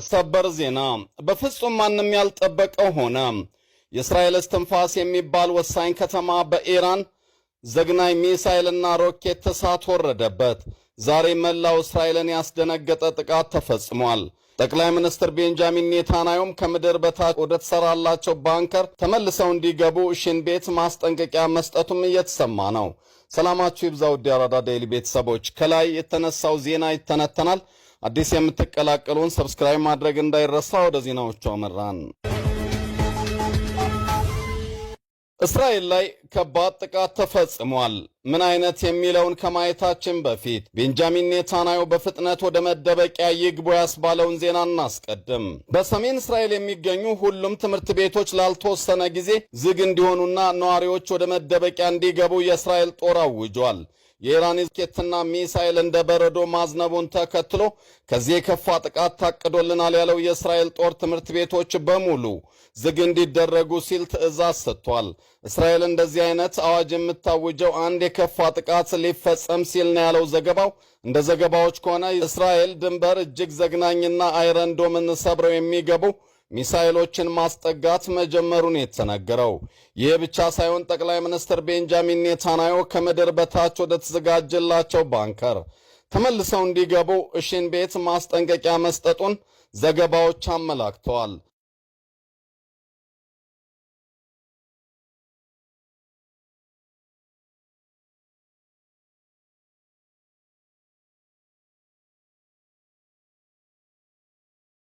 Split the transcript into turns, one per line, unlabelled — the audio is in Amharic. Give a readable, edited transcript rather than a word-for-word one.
ሰበር ዜና በፍጹም ማንም ያልጠበቀው ሆነ። የእስራኤል እስትንፋስ የሚባል ወሳኝ ከተማ በኢራን ዘግናኝ ሚሳኤልና ሮኬት እሳት ወረደበት። ዛሬ መላው እስራኤልን ያስደነገጠ ጥቃት ተፈጽሟል። ጠቅላይ ሚኒስትር ቤንጃሚን ኔታንያሁም ከምድር በታች ወደ ተሰራላቸው ባንከር ተመልሰው እንዲገቡ ሽን ቤት ማስጠንቀቂያ መስጠቱም እየተሰማ ነው። ሰላማችሁ ይብዛ ውድ የአራዳ ዴይሊ ቤተሰቦች፣ ከላይ የተነሳው ዜና ይተነተናል። አዲስ የምትቀላቀሉን ሰብስክራይብ ማድረግ እንዳይረሳ። ወደ ዜናዎቹ አመራን። እስራኤል ላይ ከባድ ጥቃት ተፈጽሟል። ምን አይነት የሚለውን ከማየታችን በፊት ቤንጃሚን ኔታንያሁ በፍጥነት ወደ መደበቂያ ይግቡ ያስባለውን ዜና እናስቀድም። በሰሜን እስራኤል የሚገኙ ሁሉም ትምህርት ቤቶች ላልተወሰነ ጊዜ ዝግ እንዲሆኑና ነዋሪዎች ወደ መደበቂያ እንዲገቡ የእስራኤል ጦር አውጇል። የኢራን ሮኬትና ሚሳኤል እንደ በረዶ ማዝነቡን ተከትሎ ከዚህ የከፋ ጥቃት ታቅዶልናል ያለው የእስራኤል ጦር ትምህርት ቤቶች በሙሉ ዝግ እንዲደረጉ ሲል ትዕዛዝ ሰጥቷል። እስራኤል እንደዚህ አይነት አዋጅ የምታውጀው አንድ የከፋ ጥቃት ሊፈጸም ሲል ነው ያለው ዘገባው። እንደ ዘገባዎች ከሆነ እስራኤል ድንበር እጅግ ዘግናኝና አይረንዶምን ሰብረው የሚገቡ ሚሳኤሎችን ማስጠጋት መጀመሩን የተነገረው። ይህ ብቻ ሳይሆን ጠቅላይ ሚኒስትር ቤንጃሚን ኔታንያሁ ከምድር በታች ወደ ተዘጋጀላቸው ባንከር ተመልሰው እንዲገቡ ሽን ቤት ማስጠንቀቂያ መስጠቱን ዘገባዎች አመላክተዋል።